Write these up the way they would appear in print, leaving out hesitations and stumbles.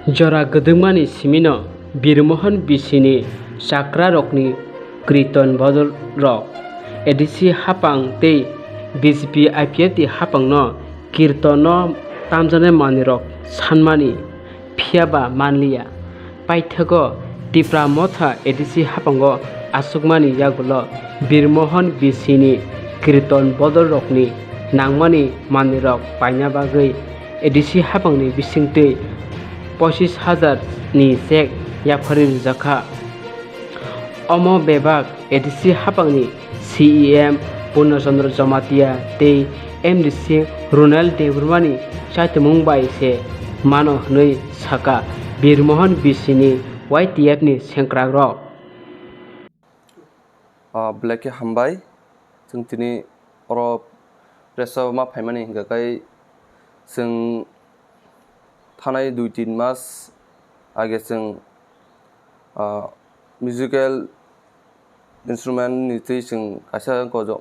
Jora gedungmani simino Birmohon bisini Chakra Rokni Kirton Bodol Rok edisi Haphang tei BJP IPF Haphang no Kirton no tamjane manirok sanmani phiaba manliya paithago tipra motha edisi Haphango asukmani yagulo Birmohon bisini Kirton Bodol Rokni nangmani manirok paina bagui edisi Haphangni Bising Twi 25,000 ni check yapari Rwjak omo bebak edisi Haphangni CEM Purnachandra Jamatia tei MDC Ronald Debrmani chaitumung bai se mano hnui saka Birmohon bisini YTF ni sengkrak rok Black hambai जों दिनै अर प्रेसाव मा फायमानि हिंगाखाय जों थानाय 2-3 मास आगे जों musical instrument निथै जों Kasa गजो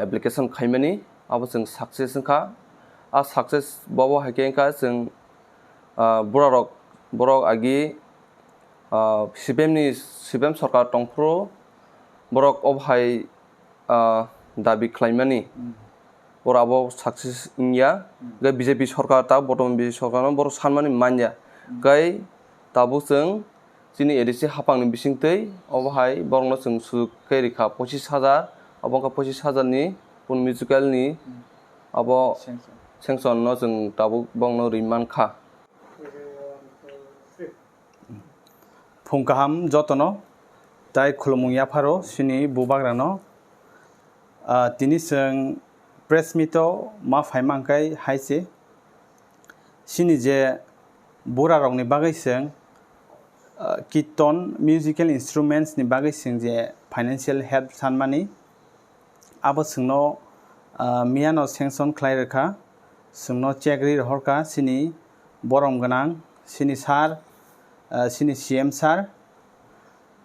application खायमानि अब जों सक्सेस का आ सक्सेस बाबो हायकेंका जों बरक आगि सिबेम सरकार टंफ्रो बरक अबहाय दाबि खालामनानै बराबो सक्सेस इंया गे बीजेपी सरकार ता बर्तमान बीजेपी सरकार बर सानमानि मान्या गाय ताबो जों जिनि एडिसि हाफांनि बिसिं तै अबहाय बरंनो जों सुखैरिखा 25,000 अबंका 25,000 नि उन म्यूजिकल नि अब सेंसन न जों ताबो बंनो रिमान खा फुंकाहाम जतनो ताय खुलमुंया फारो सिनि बुबाग्रानो तिनि जों प्रेस मीटो मा फायमांखाय हायसे सिनि जे बुरा रंनि बागै जों कीर्तन म्यूजिकल इंस्ट्रूमेंट्स नि बागै जों जे फाइनेंशियल हेल्प सानमानि आबो जोंनो मियानो सेंसन खालायरखा जोंनो चेकरि हरखा सिनि बरम गोनां सिनि सार सिनि सीएम सार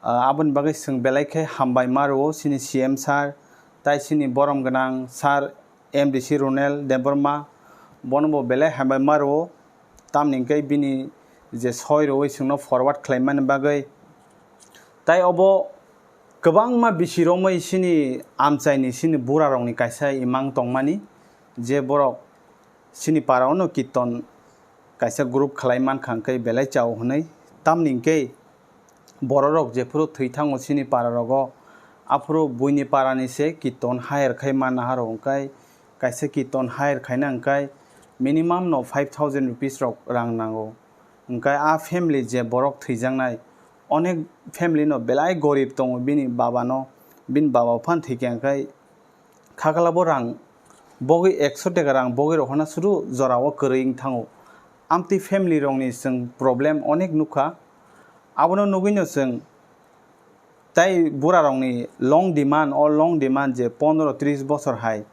आबोन बागै जों बेलायखाय हामबाय मारो सिनि सीएम सार ताय सिनि बरम गोनां सार MDC रोनेल देबरमा बनबो बेलाय हामबाय मारो तामनिंकै बिनि जे सयरोय जोंनो फरवार्ड खालामनो बागै ताय अबो गोबां मा बिसिरोमै सिनि आमचाइनि सिनि बुरा रंनि कायसा इमां तंमानि जे बरक सिनि पारावनो कीर्तन कायसा ग्रुप खालायमान खांकै बेलाय चाव हनै तामनिंकै बररक जेफोरो थैथाङो सिनि पारारगो आफरो बुइनि पारानि से कीर्तन हायर खाय मान हारो अंकाय कायसा कीर्तन हायर खायना अंकाय मिनिमाम नो 5,000 रुपीस रक रां नांगौ अंकाय आ फैमिली जे बरक थैजांनाय अनेक फैमिली नो बेलाय गरीब दङ बिनि बाबानो बिन बाबा फान थैके अंकाय खागलाबो रां बगै 100 टाका रां बगै रखना सुरु जराव करैं थाङो आमति फैमिली रंनि जों प्रब्लेम अनेक नुखा आबनो नुगैनो जों ताई बुरा रंनि लं डिमांड जे 15-30 बছर हाय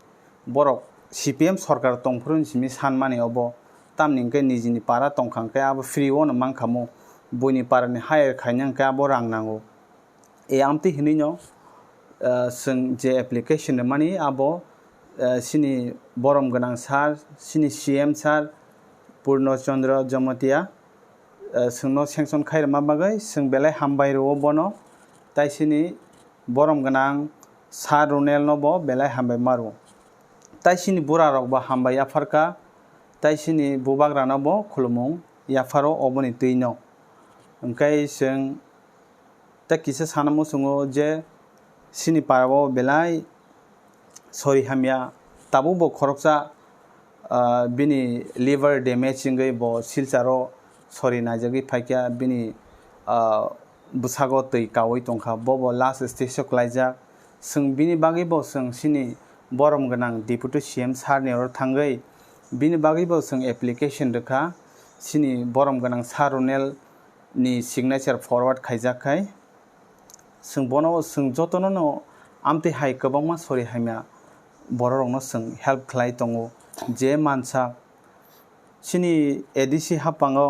बरक CPM सरकार तंफ्रुन सिमि सानमानि अबो तामनिंकै निजिनि पारा तंखांकै आबो फ्री वन मांखामो बुइनि पारानि हायर खायनांकै आबो रां नांगौ ए आमति हिनिनो जों जे एप्लीकेशन मानि आबो सिनि बरम गोनां सार सिनि CM सार पूर्णचंद्र जमतिया जोंनो सेंसन खायर मा बागै जों बेलाय हामबाय रो बनो ताइसिनि बरम गोनां सार रोनेल नबो बेलाय हामबाय मारो ताइसिनि बुरा रकबा हामबाय याफारका ताइसिनि बुबाग्रानबो खुलुमुं याफारो अबनि दैनो ओंखाय जों ता किसे सानमु सुङो जे सिनि पाराबो बेलाय सरि हामिया ताबुबो खरकसा बिनि लिवर डैमेजिंगै बो सिलचारो सरि नायजगै फाइक्या बिनि बुसागो तै कावै तंखा बबो लास्ट स्टेज लायजा जों बिनि बागैबो जों सिनि बरम गोनां डिप्यूटी CM सारनि और थांगै बिनि बागैबो जों एप्लीकेशन रखा सिनि बरम गोनां सार रोनेल नि सिग्नेचर फरवार्ड खायजाखाय जों बनो जों जतनो नो आमते हाय गोबांमा सरि हायमा बररंनो जों हेल्प खालाय दङो जे मानसा सिनि एडिसि हाफाङो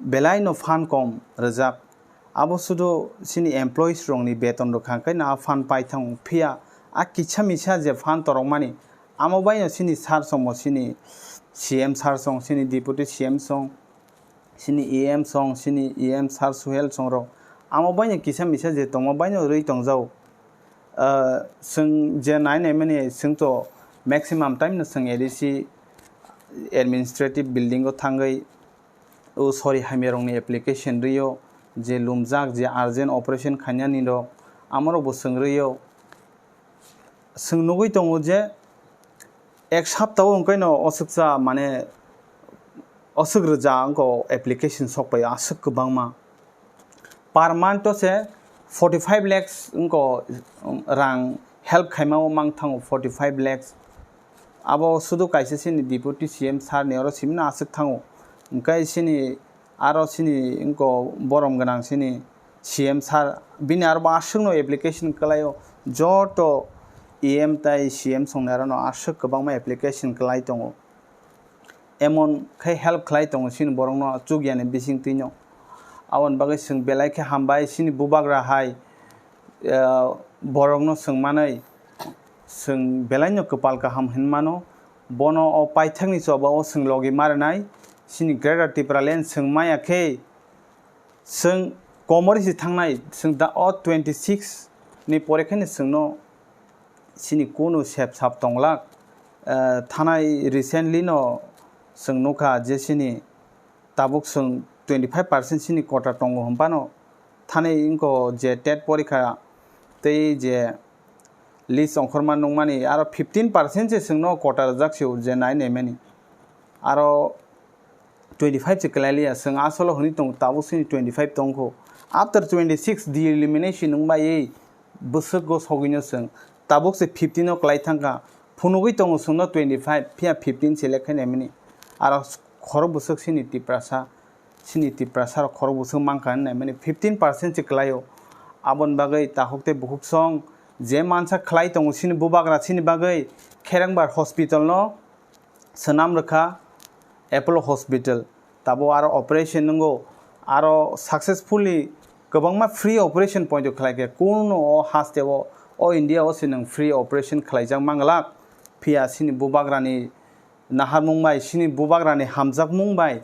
बेलाय नो फान कम Rwjak आबो सुदो सिनि एमप्लॉइज रंनि बेतन रखांकै ना फान पाइथां फिया आ किछा मिछा जे फान तरंमानि आमोबाय सिनि सार समो सिनि CM सार सं सिनि डिप्यूटी CM सं sini EM song sini EM sar suhel song ro amo baino kisa misa je tongma baino rui tongjao sung je nai ne mani sung to maximum time na sung ADC administrative building go thangai o sorry hamerong ni application rio je lumjak je urgent operation khanyani ro amaro bo sung rio sung nugui tongo je ek saptao onkaino osuksa mane osuk rwjak ko application sokpai asuk kubangma per month to se 45 lakhs ko rang help khaimao Mwkthang 45 lakhs abo sudu kaise sini deputy CM sar ne oro simna asuk thango kai sini aro sini ko borom ganang sini CM sar bini arba asuk no application kalayo joto EM tai CM songnara no asuk kubangma application kalai tongo emon khai help khlai tongo sin borong no chugyane bising twi no awon bagai sung belai khe hambai sini bubagra hai borong no sung manai sung belai no kapal ka ham hinmano bono o paithang ni choba o sung logi marnai sini greater tipralen sung maya khe sung komori si thangnai sung da o 26 ni porekhane sung no sini kono sep sap tonglak thanai recently no sung nukha je sini tabuk sung 25% sini kota tongo hompano thane inko je tet porikha tei je list ongkhorman nongmani aro 15% je sungno kota jaksu je nai nemeni aro 25 je kalalia sung asolo honi tong tabu sini 25 tongko after 26 the elimination nongba ei busuk go sogino sung tabuk se 15 no klai thangka phunugui tongo sungno 25 phia 15 select nemeni aro khoro busuk sini tiprasa khoro busuk mangkan nemeni 15% je klayo abon bagai tahokte buhuk song je mansa khlai tongo sini bubagra sini bagai kherangbar hospital no sanam rakha Apollo hospital tabo aro operation ngo aro successfully gobangma free operation point khlai ke kuno o Haste o India o sinang free operation khlaijak manglak phia sini bubagrani nahar mungbai sini bubagrani hamjak mungbai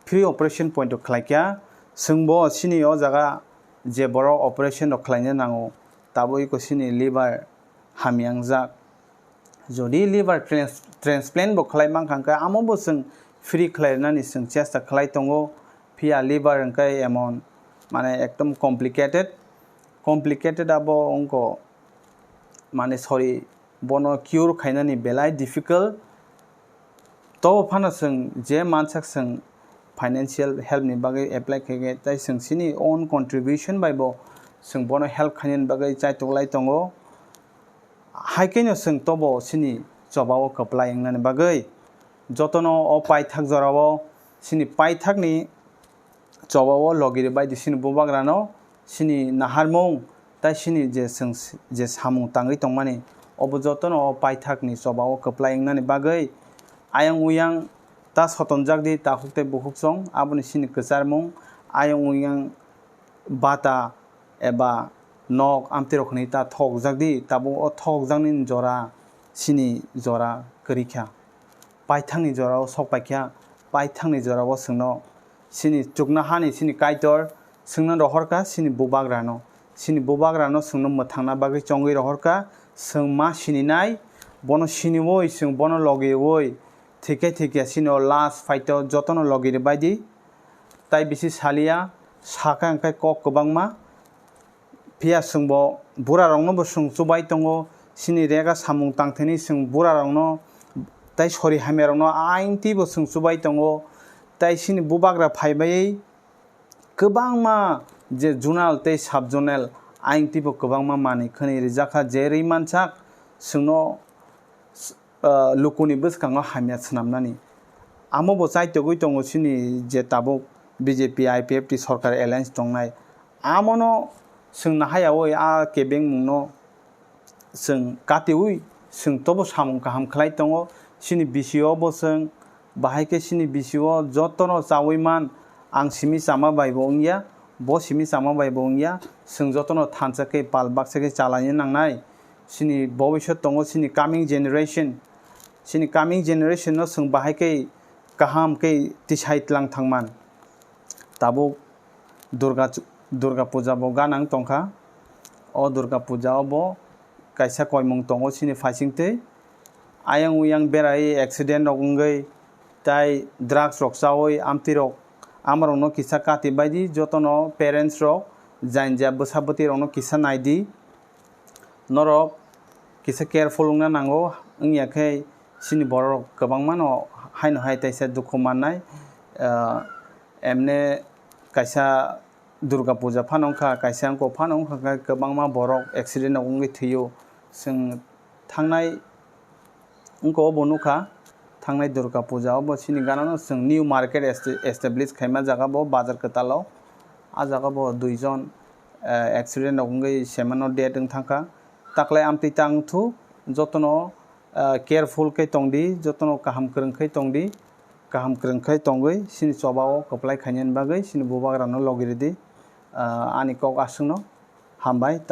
free operation point khlaikya sungbo sini o jaga je boro operation khlaina nango tabo iko sini liver hamyangjak jodi liver transplant bo khlai mangkhangka amobo sung free khlainani sung chesta khlai tongo phia liver angkai emon mane ekdom complicated abo onko mane sorry bono cure khainani belai difficult to phana sung je mansak sung financial help ni bagai apply khege tai sung sini own contribution by bo sung bono help khanin bagai chai toklai tongo haikeno sung tobo sini chobao kaplai ngnani bagai jotono o paithak jorao sini paithak ni chobao logire bai sini bubagrano sini naharmung tai sini je samung tangai tongmani obo jotono o paithak ni chobao kaplai ngnani bagai ayang uyang ta sotonjak di ta hukte buhuk song aboni sini kecharmung ayang uyang bata eba nok amtirokni ta thokjak di tabo o thokjakni jora sini jora korikha paithangni jora o sokpaikha paithangni jora o sungno sini chukna hani sini kaitor sungna rohorka sini bubagrano sungno mwkthangna bagui chongui rohorka sungma sini nai bono sini woi sung bono logi woi thike sini last fight jotono logire baidi tai bisi salia saka angkai kok kubangma phia sungbo bura rongno bo sung chubai tongo sini rega samung tangtheni sung bura rongno tai sori hamerongno ainti bo sung chubai tongo tai sini bubagra phaibai kubangma je junal tai subjonal ainti bo kubangma mani khani rijaka jerei manchak sungno lukuni bwskango hamya snamnani amo bo chai togui tongo sini je tabuk BJP IPFT sarkar alliance tongnai amono sung nahayawoi a kebeng mungno sung katiui sung tobo samung kaham khlai tongo sini BCO bo sung bahaike sini BCO jotono chawiman ang simi sama baibo ongya bo simi sama baibo ongya sung jotono thanchake palbaksake chalai nangnai sini bobishot tongo sini coming generation no sung bahaike kaham ke tisai tlang thangman tabuk Durga puja bo ganang tongkha o Durga puja bo kaisa koimung tongo sini faisingtei ayang uyang berai accident rok ongoi tai drugs rok chawi amti rok amarok no kisa kati baidi jotono parents rok jainja bwsabwti rok no kisa naidi norok kisa careful ongna nango wngya khe sini borok kwbangma no haino hai taisa dukhu mannai emne kaisa Durga puja phanongkha kaisa angko phanongkha kwbangma borok accident rok ongoi thuyo sing thangnai ongko bo nukha thangnai Durga puja bo sini ganano sing new market establish khaima jaga bo bazar kwtalo a jaga bo duijon accident rok ongoi semano dead wngthangkha taklai amtui tang thu jotono careful khe tongdi jotono kaham kwrwng khai tongdi kaham kwrwng khai tongoi sini chobao kwplai khainani bagui sini bubak rano logiridi ani kok aswngno hambai।